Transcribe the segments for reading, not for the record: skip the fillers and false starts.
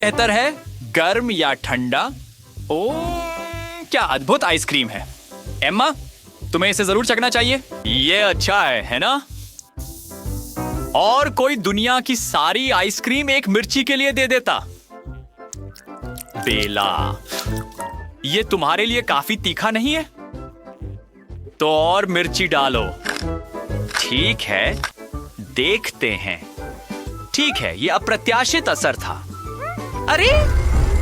बेहतर है, गर्म या ठंडा? ओ, क्या अद्भुत आइसक्रीम है। एम्मा, तुम्हें इसे जरूर चखना चाहिए। ये अच्छा है ना? और कोई दुनिया की सारी आइसक्रीम एक मिर्ची के लिए दे देता। बेला, ये तुम्हारे लिए काफी तीखा नहीं है? तो और मिर्ची डालो। ठीक है, देखते हैं। ठीक है, ये अप्रत्याशित असर था। अरे,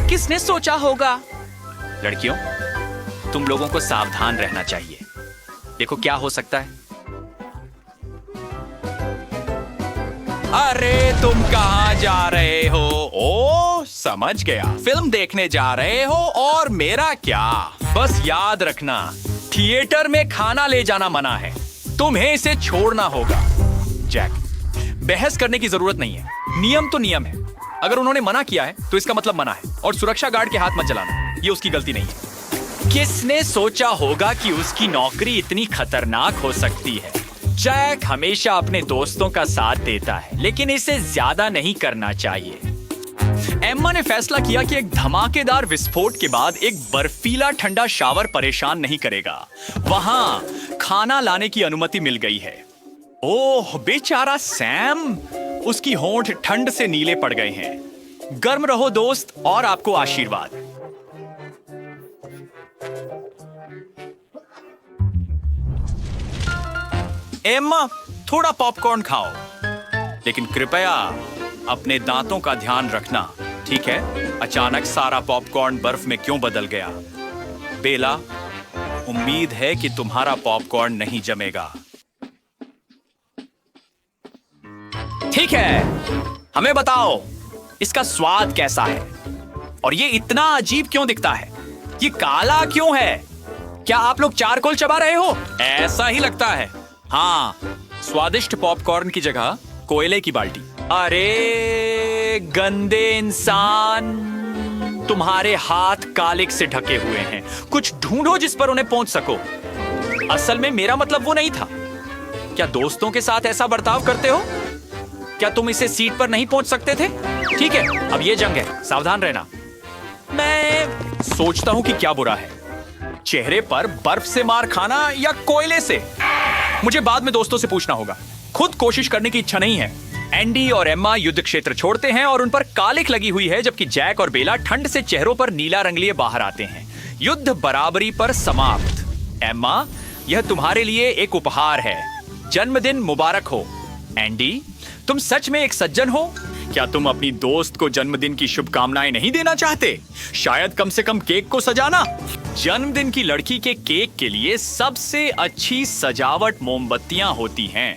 किसने सोचा होगा? लड़कियों, तुम लोगों को सावधान रहना चाहिए। देखो क्या हो सकता है। अरे, तुम कहां जा रहे हो? ओ, समझ गया, फिल्म देखने जा रहे हो। और मेरा क्या? बस याद रखना, थिएटर में खाना ले जाना मना है। तुम्हें इसे छोड़ना होगा। जैक, बहस करने की जरूरत नहीं है। नियम तो नियम है। अगर उन्होंने मना किया है तो इसका मतलब मना है। और सुरक्षा गार्ड के हाथ मत जलाना, ये उसकी गलती नहीं है। किसने सोचा होगा कि उसकी नौकरी इतनी खतरनाक हो सकती है? जैक हमेशा अपने दोस्तों का साथ देता है, लेकिन इसे ज्यादा नहीं करना चाहिए। एम्मा ने फैसला किया कि एक धमाकेदार विस्फोट के बाद एक बर्फीला ठंडा शावर परेशान नहीं करेगा। वहां खाना लाने की अनुमति मिल गई है। ओह, बेचारा सैम, उसकी होंठ ठंड से नीले पड़ गए हैं। गर्म रहो दोस्त, और आपको आशीर्वाद। एम्मा, थोड़ा पॉपकॉर्न खाओ, लेकिन कृपया अपने दांतों का ध्यान रखना, ठीक है? अचानक सारा पॉपकॉर्न बर्फ में क्यों बदल गया? बेला, उम्मीद है कि तुम्हारा पॉपकॉर्न नहीं जमेगा। ठीक है, हमें बताओ, इसका स्वाद कैसा है? और ये इतना अजीब क्यों दिखता है? ये काला क्यों है? क्या आप लोग चारकोल चबा रहे हो? ऐसा ही लगता है। हाँ, स्वादिष्ट पॉपकॉर्न की जगह कोयले की बाल्टी। अरे गंदे इंसान, तुम्हारे हाथ कालिक से ढके हुए हैं। कुछ ढूंढो जिस पर उन्हें पहुंच सको। असल में मेरा मतलब वो नहीं था। क्या दोस्तों के साथ ऐसा बर्ताव करते हो? क्या तुम इसे सीट पर नहीं पहुंच सकते थे? ठीक है, अब ये जंग है, सावधान रहना। मैं सोचता हूं कि क्या बुरा है, चेहरे पर बर्फ से मार खाना या कोयले से? मुझे बाद में दोस्तों से पूछना होगा। खुद कोशिश करने की इच्छा नहीं है। एंडी और एम्मा युद्ध क्षेत्र छोड़ते हैं और उन पर कालिक लगी हुई है, जबकि जैक और बेला ठंड से चेहरों पर नीला रंग लिए बाहर आते हैं। युद्ध बराबरी पर समाप्त। एम्मा, यह तुम्हारे लिए एक उपहार है। जन्मदिन मुबारक हो। एंडी, तुम सच में एक सज्जन हो। क्या तुम अपनी दोस्त को जन्मदिन की शुभकामनाएं नहीं देना चाहते? शायद कम से कम केक को सजाना। जन्मदिन की लड़की के केक के लिए सबसे अच्छी सजावट मोमबत्तियां होती हैं।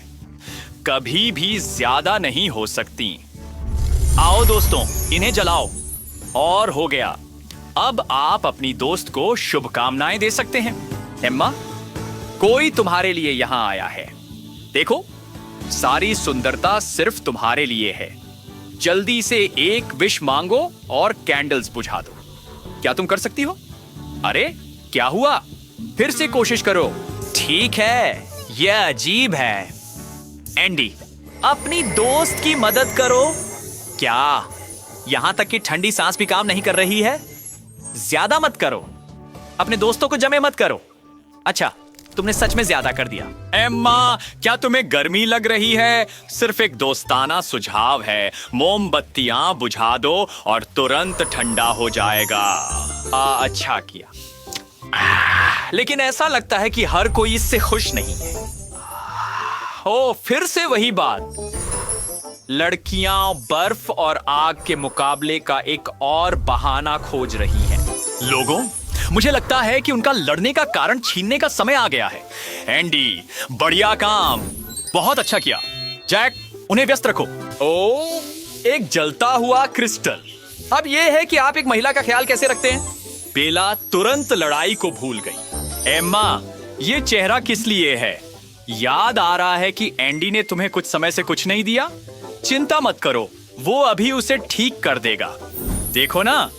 कभी भी ज्यादा नहीं हो सकती। आओ दोस्तों, इन्हें जलाओ। और हो गया। अब आप अपनी दोस्त को शुभकामनाएं दे सकते हैं। एम्मा, कोई तुम्हारे लिए यहां आया है। देखो, सारी सुंदरता सिर्फ तुम्हारे लिए है। जल्दी से एक विश मांगो और कैंडल्स बुझा दो। क्या तुम कर सकती हो? अरे, क्या हुआ? फिर से कोशिश करो। ठीक है, यह अजीब है। एंडी, अपनी दोस्त की मदद करो। क्या यहां तक कि ठंडी सांस भी काम नहीं कर रही है? ज्यादा मत करो, अपने दोस्तों को जमे मत करो। अच्छा, तुमने सच में ज्यादा कर दिया। एम्मा, क्या तुम्हें गर्मी लग रही है? सिर्फ एक दोस्ताना सुझाव है। मोमबत्तियां बुझा दो और तुरंत ठंडा हो जाएगा। अच्छा किया। लेकिन ऐसा लगता है कि हर कोई इससे खुश नहीं है। ओ, फिर से वही बात। लड़कियां बर्फ और आग के मुकाबले का एक और बहाना खोज रही हैं। लोगों, मुझे लगता है कि उनका लड़ने का कारण छीनने का समय आ गया है। एंडी, बढ़िया काम, बहुत अच्छा किया। जैक, उन्हें व्यस्त रखो। ओ, एक जलता हुआ क्रिस्टल। अब यह है कि आप एक महिला का ख्याल कैसे रखते हैं। बेला तुरंत लड़ाई को भूल गई। एम्मा, ये चेहरा किस लिए है? याद आ रहा है कि एंडी ने तुम्हें कुछ समय से कुछ नहीं दिया। चिंता मत करो, वो अभी उसे ठीक कर देगा। देखो ना,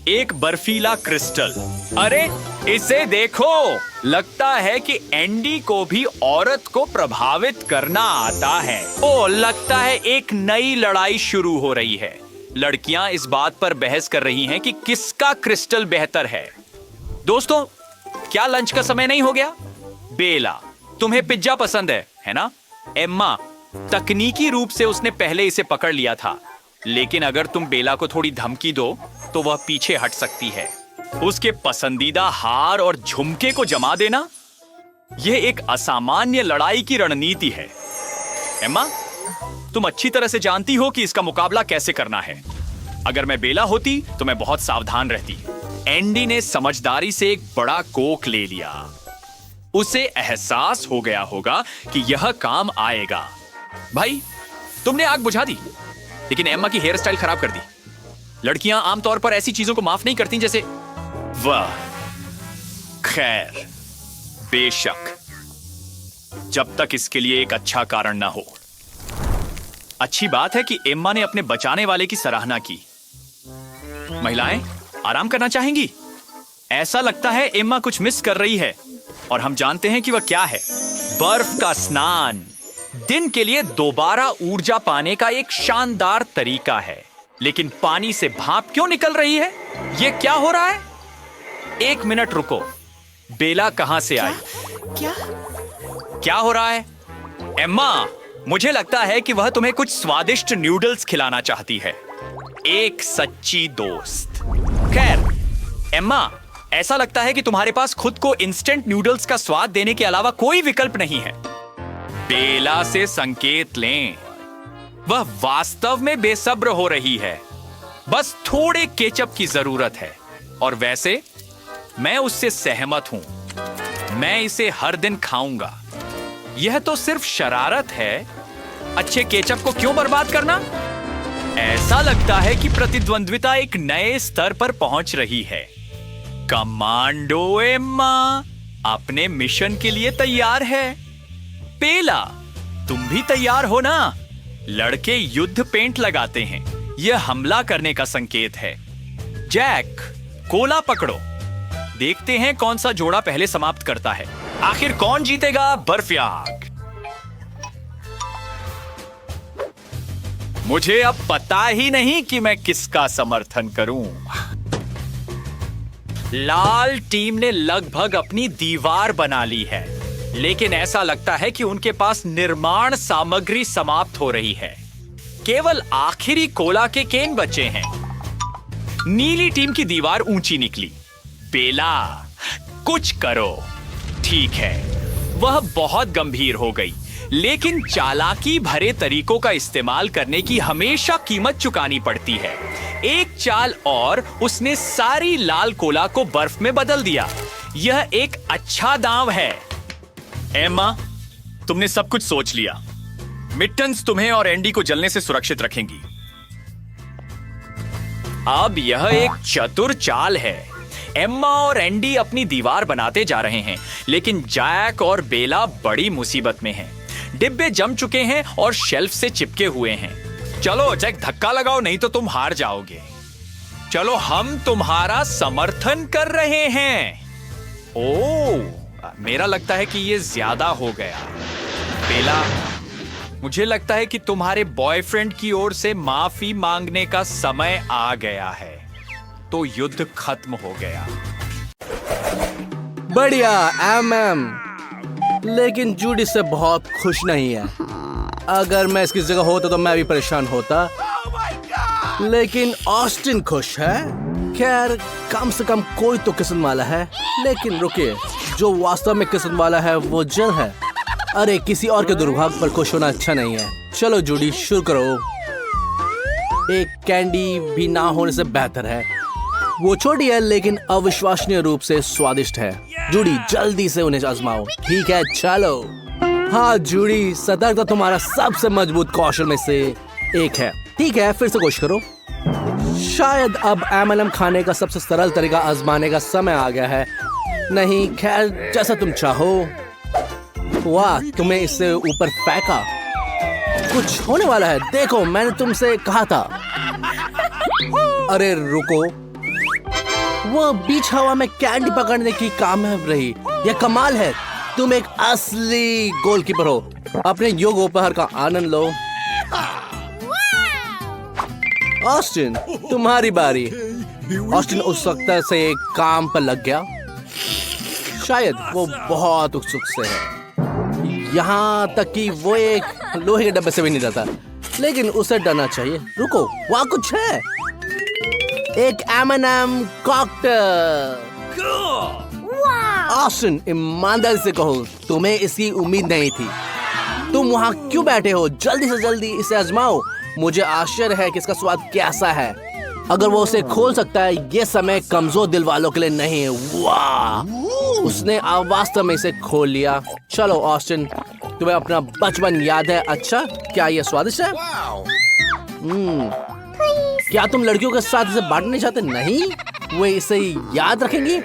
एक बर्फीला क्रिस्टल। अरे, इसे देखो, लगता है कि एंडी को भी औरत को प्रभावित करना आता है। ओ, लगता है एक नई लड़ाई शुरू हो रही है। लड़कियां इस बात पर बहस कर रही हैं कि किसका क्रिस्टल बेहतर है। दोस्तों, क्या लंच का समय नहीं हो गया? बेला, तुम्हें पिज्जा पसंद है ना? एम्मा, तकनीकी रूप से उसने पहले इसे पकड़ लिया था, लेकिन अगर तुम बेला को थोड़ी धमकी दो तो वह पीछे हट सकती है। उसके पसंदीदा हार और झुमके को जमा देना, यह एक असामान्य लड़ाई की रणनीति है। एम्मा, तुम अच्छी तरह से जानती हो कि इसका मुकाबला कैसे करना है। अगर मैं बेला होती तो मैं बहुत सावधान रहती। एंडी ने समझदारी से एक बड़ा कोक ले लिया। उसे एहसास हो गया होगा कि यह काम आएगा। भाई, तुमने आग बुझा दी, लेकिन एम्मा की हेयर स्टाइल खराब कर दी। लड़कियां आमतौर पर ऐसी चीजों को माफ नहीं करती, जैसे वाह। खैर, बेशक, जब तक इसके लिए एक अच्छा कारण ना हो। अच्छी बात है कि एम्मा ने अपने बचाने वाले की सराहना की। महिलाएं आराम करना चाहेंगी। ऐसा लगता है एम्मा कुछ मिस कर रही है, और हम जानते हैं कि वह क्या है। बर्फ का स्नान दिन के लिए दोबारा ऊर्जा पाने का एक शानदार तरीका है। लेकिन पानी से भाप क्यों निकल रही है? यह क्या हो रहा है? एक मिनट रुको, बेला कहां से आई? क्या हो रहा है? एम्मा, मुझे लगता है कि वह तुम्हें कुछ स्वादिष्ट नूडल्स खिलाना चाहती है। एक सच्ची दोस्त। खैर एम्मा, ऐसा लगता है कि तुम्हारे पास खुद को इंस्टेंट नूडल्स का स्वाद देने के अलावा कोई विकल्प नहीं है। बेला से संकेत लें, वह वास्तव में बेसब्र हो रही है। बस थोड़े केचप की जरूरत है। और वैसे मैं उससे सहमत हूं। मैं इसे हर दिन खाऊंगा। यह तो सिर्फ शरारत है। अच्छे केचप को क्यों बर्बाद करना? ऐसा लगता है कि प्रतिद्वंद्विता एक नए स्तर पर पहुंच रही है। कमांडो एम्मा अपने मिशन के लिए तैयार है। बेला, तुम भी तैयार हो ना? लड़के युद्ध पेंट लगाते हैं। यह हमला करने का संकेत है। जैक, कोला पकड़ो। देखते हैं कौन सा जोड़ा पहले समाप्त करता है। आखिर कौन जीतेगा? बर्फ या आग? मुझे अब पता ही नहीं कि मैं किसका समर्थन करूं। लाल टीम ने लगभग अपनी दीवार बना ली है, लेकिन ऐसा लगता है कि उनके पास निर्माण सामग्री समाप्त हो रही है। केवल आखिरी कोला के केन बचे हैं। नीली टीम की दीवार ऊंची निकली। बेला, कुछ करो। ठीक है, वह बहुत गंभीर हो गई, लेकिन चालाकी भरे तरीकों का इस्तेमाल करने की हमेशा कीमत चुकानी पड़ती है। एक चाल और उसने सारी लाल कोला को बर्फ में बदल दिया। यह एक अच्छा दांव है। एम्मा, तुमने सब कुछ सोच लिया। मिटन्स तुम्हें और एंडी को जलने से सुरक्षित रखेंगी। अब यह एक चतुर चाल है। एम्मा और एंडी अपनी दीवार बनाते जा रहे हैं, लेकिन जैक और बेला बड़ी मुसीबत में हैं। डिब्बे जम चुके हैं और शेल्फ से चिपके हुए हैं। चलो जैक, धक्का लगाओ, नहीं तो तुम हार जाओगे। चलो, हम तुम्हारा समर्थन कर रहे हैं। ओह, मेरा लगता है कि ये ज्यादा हो गया। बेला, मुझे लगता है कि तुम्हारे बॉयफ्रेंड की ओर से माफी मांगने का समय आ गया है। तो युद्ध खत्म हो गया। बढ़िया एमएम, लेकिन जूडी से बहुत खुश नहीं है। अगर मैं इसकी जगह होता तो मैं भी परेशान होता। लेकिन ऑस्टिन खुश है। खैर, कम से कम कोई तो किस्म वाला है। लेकिन रुकिए, जो वास्तव में किस्म वाला है वो जिल है। अरे, किसी और के दुर्भाग्य पर खुश होना अच्छा नहीं है। चलो जूडी, शुरू करो। एक कैंडी भी ना होने से बेहतर है। वो छोटी है लेकिन अविश्वसनीय रूप से स्वादिष्ट है। जूडी, जल्दी से उन्हें आजमाओ। ठीक है, चलो। हाँ जूडी, सतर्कता तुम्हारा सबसे मजबूत कौशल में से एक है। ठीक है, फिर से कोशिश करो। शायद अब एमएलएम खाने का सबसे सरल तरीका आजमाने का समय आ गया है। नहीं, खैर, जैसा तुम चाहो। वाह, तुम्हें इससे ऊपर फेंका। कुछ होने वाला है। देखो, मैंने तुमसे कहा था। अरे रुको, वो बीच हवा में कैंडी पकड़ने की कामयाब रही। यह कमाल है। तुम एक असली गोलकीपर हो। अपने योग उपहार का आनंद लो। ऑस्टिन, तुम्हारी बारी। ऑस्टिन उत्सुकता से एक काम पर लग गया। शायद वो बहुत उत्सुक से है, यहाँ तक कि वो एक लोहे के डब्बे से भी नहीं डरता, लेकिन उसे डरना चाहिए। रुको, वहाँ कुछ है। एक M&M कॉकटेल। ऑस्टिन, ईमानदारी से कहो, तुम्हें इसकी उम्मीद नहीं थी। तुम वहाँ क्यों बैठे हो? जल्दी से जल्दी इसे आजमाओ। मुझे आश्चर्य है कि इसका स्वाद कैसा है। अगर वो उसे खोल सकता है, ये समय कमजोर दिल वालों के लिए नहीं है। वाह, उसने वास्तव में इसे खोल लिया। चलो ऑस्टिन, तुम्हें अपना बचपन याद है? अच्छा, क्या ये स्वादिष्ट है? क्या तुम लड़कियों के साथ इसे बांटना चाहते? नहीं, वे इसे याद रखेंगी।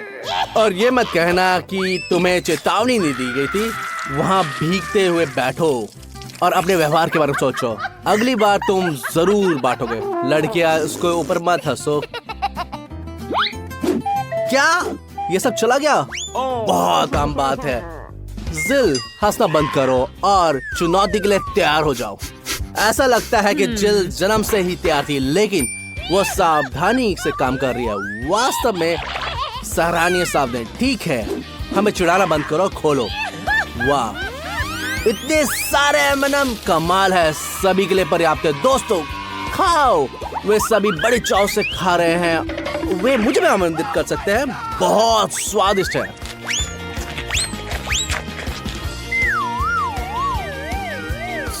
और ये मत कहना कि तुम्हें चेतावनी नहीं दी गई थी। वहाँ भीगते हुए बैठो और अपने व्यवहार के बारे में सोचो। अगली बार तुम जरूर बांटोगे। लड़कियां, उसके ऊपर मत हंसो। क्या ये सब चला गया? बहुत आम बात है। जिल, हंसना बंद करो और चुनौती के लिए तैयार हो जाओ। ऐसा लगता है कि जिल जन्म से ही तैयार थी, लेकिन वो सावधानी से काम कर रही है। वास्तव में सराहनीय सावधानी। ठीक है, हमें चिढ़ाना बंद करो, खोलो। वाह, इतने सारे M&M, कमाल है। सभी के लिए पर्याप्त है। दोस्तों, खाओ। वे सभी बड़े चाव से खा रहे हैं। वे मुझे भी आमंत्रित कर सकते हैं। बहुत स्वादिष्ट है।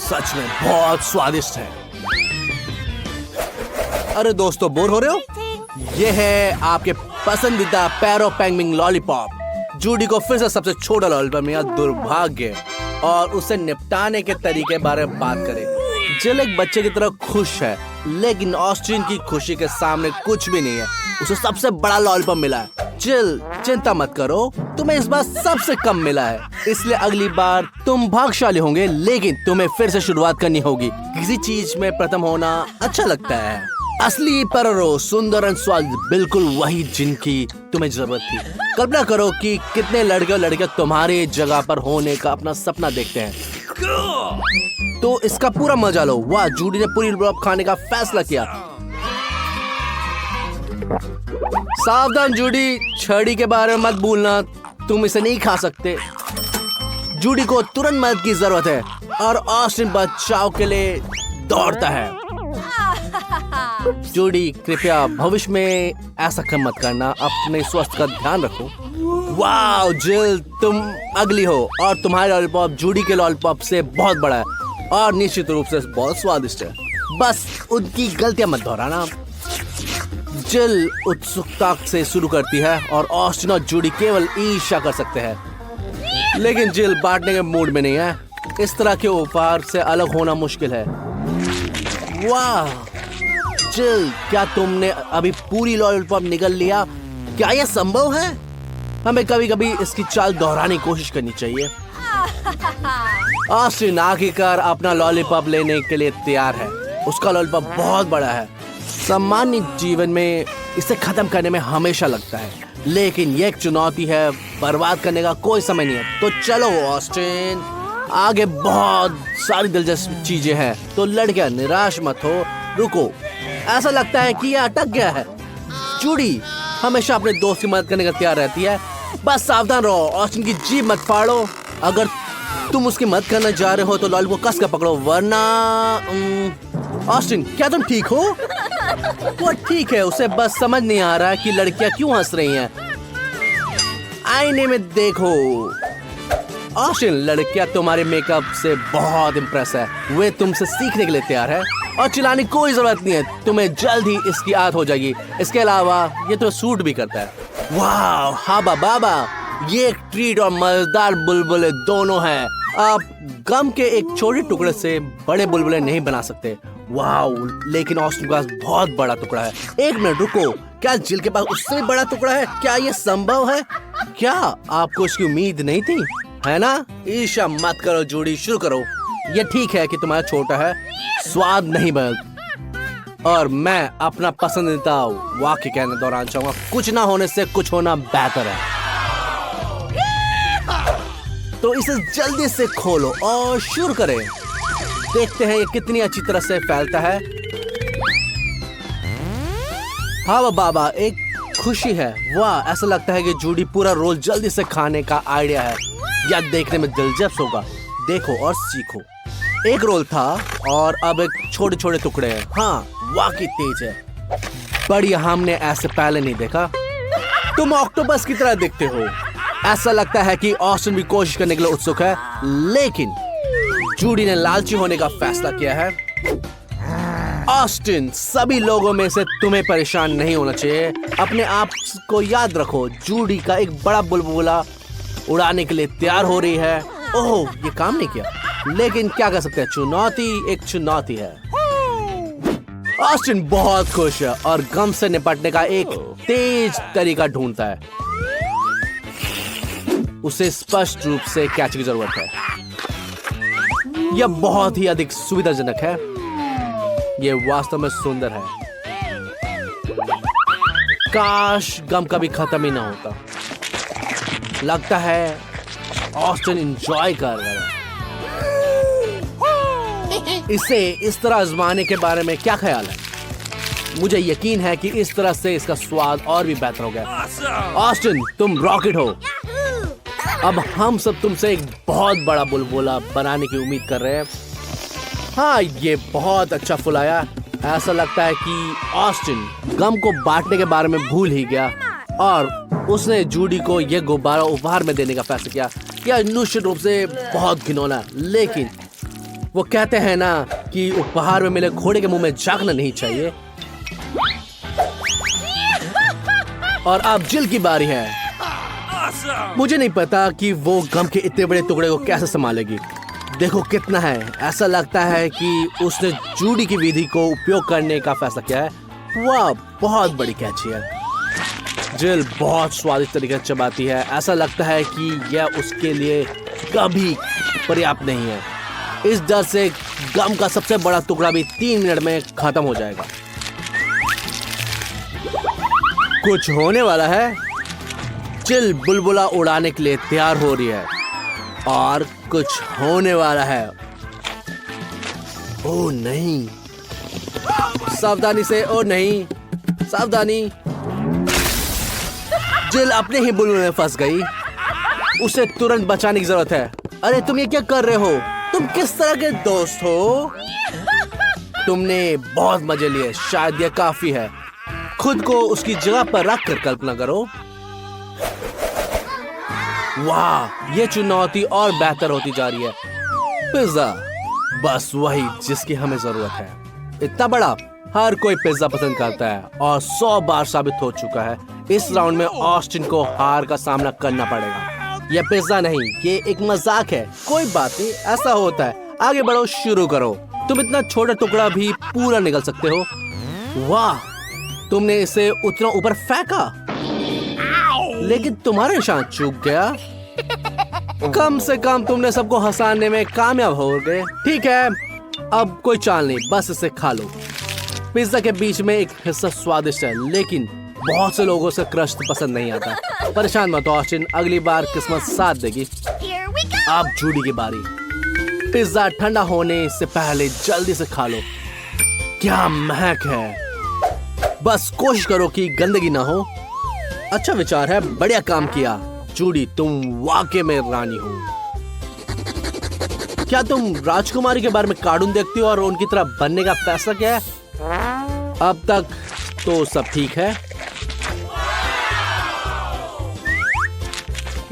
सच में बहुत स्वादिष्ट है। अरे दोस्तों, बोर हो रहे हो? ये है आपके पसंदीदा पैरो पेंगविन लॉलीपॉप। जूडी को फिर से सबसे छोटा लॉलीपॉप मिला। दुर्भाग्य। और उसे निपटाने के तरीके बारे में बात करें। जिल एक बच्चे की तरह खुश है, लेकिन ऑस्टिन की खुशी के सामने कुछ भी नहीं है। उसे सबसे बड़ा लॉलीपॉप मिला है। जिल, चिंता मत करो, तुम्हें इस बार सबसे कम मिला है, इसलिए अगली बार तुम भाग्यशाली होंगे। लेकिन तुम्हें फिर से शुरुआत करनी होगी। किसी चीज में प्रथम होना अच्छा लगता है। असली पररो, सुंदर और स्वाद, बिल्कुल वही जिनकी तुम्हें जरूरत थी। कल्पना करो कि कितने लड़के और लड़कियां तुम्हारी जगह पर होने का अपना सपना देखते हैं। तो इसका पूरा मजा लो। वाह, जूडी ने पूरी लॉलीपॉप खाने का फैसला किया। सावधान जूडी, छड़ी के बारे में मत भूलना, तुम इसे नहीं खा सकते। जूडी को तुरंत मदद की जरूरत है और ऑस्टिन बचाव के लिए दौड़ता है। जूडी, कृपया भविष्य में ऐसा कम मत करना। अपने स्वास्थ्य का ध्यान रखो। वाह जिल, तुम अगली हो और तुम्हारे लॉलीपॉप जूडी के लॉलीपॉप से बहुत बड़ा है और निश्चित रूप से बहुत स्वादिष्ट है। बस उनकी गलतियां मत दोहराना। जिल उत्सुकता से शुरू करती है और ऑस्टिन और जूडी केवल ईर्ष्या कर सकते हैं, लेकिन जिल बांटने के मूड में नहीं है। इस तरह के उपहार से अलग होना मुश्किल है। वाह जिल, क्या तुमने अभी पूरी लॉलीपॉप निगल लिया? क्या यह संभव है? हमें कभी कभी इसकी चाल दोहराने की कोशिश करनी चाहिए। ऑस्टिन आखिरकार अपना लॉलीपॉप लेने के लिए तैयार है। उसका लॉलीपॉप बहुत बड़ा है। सामान्य जीवन में इसे खत्म करने में हमेशा लगता है, लेकिन यह एक चुनौती है। बर्बाद करने का कोई समय नहीं है। तो चलो ऑस्टिन, आगे बहुत सारी दिलचस्प चीजें हैं। तो लड़कियां, निराश मत हो। रुको, ऐसा लगता है कि यह अटक गया है। जूडी हमेशा अपने दोस्त की मदद करने का तैयार रहती है। बस सावधान रहो, ऑस्टिन की जीभ मत फाड़ो। अगर तुम उसकी मदद करने जा रहे हो तो लॉलीपॉप कस कर पकड़ो, वरना ऑस्टिन, क्या तुम ठीक हो? वो ठीक है, उसे बस समझ नहीं आ रहा कि लड़कियां क्यों हंस रही हैं। आईने में देखो। ऑस्टिन, लड़कियां तुम्हारे मेकअप से बहुत इम्प्रेस है। वे तुमसे सीखने के लिए तैयार है और चिल्लाने की कोई जरूरत नहीं है। तुम्हें जल्द ही इसकी आदत हो जाएगी। इसके अलावा ये तो सूट भी करता है। वाह हाबा बाबा, ये एक ट्रीट और मजेदार बुलबुले दोनों हैं। आप गम के एक छोटे टुकड़े से बड़े बुलबुले नहीं बना सकते। वाह, लेकिन ऑस्टिन के पास बहुत बड़ा टुकड़ा है। एक मिनट रुको, क्या जिल के पास उससे भी बड़ा टुकड़ा है? क्या ये संभव है? क्या आपको इसकी उम्मीद नहीं थी, है ना? ईर्ष्या मत करो जूडी, शुरू करो। ये ठीक है कि तुम्हारा छोटा है, स्वाद नहीं बदल। और मैं अपना पसंदीदा वाक्य कहने दौरान चाहूंगा, कुछ ना होने से कुछ होना बेहतर है। तो इसे जल्दी से खोलो और शुरू करें। देखते हैं ये कितनी अच्छी तरह से फैलता है। हाँ बाबा, एक खुशी है। वाह, ऐसा लगता है कि जूडी पूरा रोल जल्दी से खाने का आइडिया है। यह देखने में दिलचस्प होगा। देखो और सीखो। एक रोल था और अब एक छोटे छोटे टुकड़े हैं। हाँ, वाकई तेज है। बढ़िया, हमने ऐसे पहले नहीं देखा। तुम ऑक्टोपस की तरह दिखते हो। ऐसा लगता है कि ऑस्टिन भी कोशिश करने के लिए उत्सुक है, लेकिन जूडी ने लालची होने का फैसला किया है। ऑस्टिन, सभी लोगों में से तुम्हें परेशान नहीं होना चाहिए। अपने आप को याद रखो, जूडी का एक बड़ा बुलबुला उड़ाने के लिए तैयार हो रही है। ओह, ये काम नहीं किया, लेकिन क्या कर सकते हैं, चुनौती एक चुनौती है। ऑस्टिन बहुत खुश है और गम से निपटने का एक तेज तरीका ढूंढता है। उसे स्पष्ट रूप से कैच की जरूरत है। यह बहुत ही अधिक सुविधाजनक है। यह वास्तव में सुंदर है। काश गम कभी खत्म ही ना होता। लगता है ऑस्टिन एंजॉय कर रहा है। इसे इस तरह आजमाने के बारे में क्या ख्याल है? मुझे यकीन है कि इस तरह से इसका स्वाद और भी बेहतर हो गया। ऑस्टिन, तुम रॉकेट हो। अब हम सब तुमसे एक बहुत बड़ा बुलबुला बनाने की उम्मीद कर रहे हैं। हाँ, ये बहुत अच्छा फुलाया। ऐसा लगता है कि ऑस्टिन गम को बांटने के बारे में भूल ही गया और उसने जूडी को यह गुब्बारा उपहार में देने का फैसला किया। यह निश्चित रूप से बहुत घिनौना, लेकिन वो कहते हैं ना कि उपहार में मिले घोड़े के मुंह में झांकना नहीं चाहिए। और अब जिल की बारी है। मुझे नहीं पता कि वो गम के इतने बड़े टुकड़े को कैसे संभालेगी। देखो कितना है। ऐसा लगता है कि उसने जूडी की विधि को उपयोग करने का फैसला किया है। वाह, बहुत बड़ी कैची है। जिल बहुत स्वादिष्ट तरीके से चबाती है। ऐसा लगता है कि यह उसके लिए कभी पर्याप्त नहीं है। इस डर से गम का सबसे बड़ा टुकड़ा भी 3 मिनट में खत्म हो जाएगा। कुछ होने वाला है। जिल बुलबुला उड़ाने के लिए तैयार हो रही है और कुछ होने वाला है। ओह नहीं, सावधानी से। ओह नहीं, सावधानी। जिल अपने ही बुलबुले में फंस गई। उसे तुरंत बचाने की जरूरत है। अरे तुम ये क्या कर रहे हो? तुम किस तरह के दोस्त हो? तुमने बहुत मजे लिए, शायद यह काफी है। खुद को उसकी जगह पर रख कर कल्पना करो। वाह, ये चुनौती और बेहतर होती जा रही है। पिज्जा, बस वही जिसकी हमें जरूरत है। इतना बड़ा, हर कोई पिज्जा पसंद करता है और 100 बार साबित हो चुका है। इस राउंड में ऑस्टिन को हार का सामना करना पड़ेगा। यह पिज्जा नहीं, ये एक मजाक है। कोई बात नहीं, ऐसा होता है। आगे बढ़ो, शुरू करो। तुम इतना छोटा टुकड़ा भी पूरा निकल सकते हो। वाह, तुमने इसे उतना ऊपर फेंका, लेकिन तुम्हारा निशान चूक गया। कम से कम तुमने सबको हंसाने में कामयाब हो गए। ठीक है, अब कोई चाल नहीं, बस इसे खा लो। पिज्जा के बीच में एक हिस्सा स्वादिष्ट है, लेकिन बहुत से लोगों से क्रस्ट पसंद नहीं आता। परेशान मत ऑस्टिन, अगली बार किस्मत साथ देगी। अब जूडी की बारी। पिज्जा ठंडा होने से पहले जल्दी से खा लो। क्या महक है। बस कोशिश करो कि गंदगी ना हो। अच्छा विचार है, बढ़िया काम किया जूडी, तुम वाकई में रानी हो। क्या तुम राजकुमारी के बारे में कार्टून देखती हो और उनकी तरह बनने का फैसला किया है? अब तक तो सब ठीक है,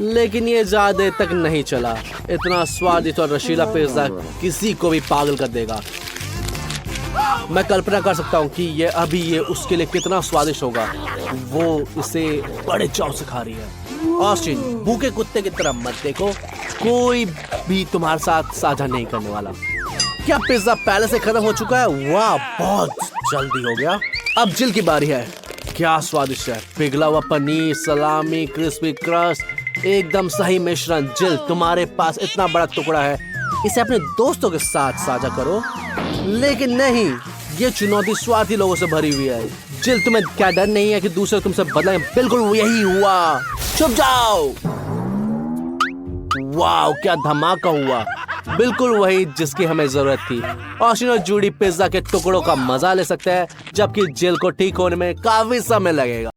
लेकिन ये ज्यादा तक नहीं चला। इतना स्वादिष्ट और रशीला पिज्जा किसी को भी पागल कर देगा। मैं कल्पना कर सकता हूँ कि ये उसके लिए कितना स्वादिष्ट होगा। वो इसे बड़े चाव से खा रही है। ऑस्टिन, भूखे कुत्ते की तरह मत देखो। कोई भी तुम्हारे साथ साझा नहीं करने वाला। क्या पिज्जा पहले से खत्म हो चुका है? वाह, बहुत जल्दी हो गया। अब जिल की बारी है। क्या स्वादिष्ट है। पिघला हुआ पनीर, सलामी, क्रिस्पी क्रस्ट, एकदम सही मिश्रण। जिल, तुम्हारे पास इतना बड़ा टुकड़ा है, इसे अपने दोस्तों के साथ साझा करो। लेकिन नहीं, ये चुनौती स्वार्थी लोगों से भरी हुई है। जिल, तुम्हें क्या डर नहीं है कि दूसरे तुमसे बदलें? बिल्कुल यही हुआ। छुप जाओ। वाह, क्या धमाका हुआ। बिल्कुल वही जिसकी हमें जरूरत थी। ऑस्टिन और जूडी पिज्जा के टुकड़ों का मजा ले सकते हैं, जबकि जिल को ठीक होने में काफी समय लगेगा।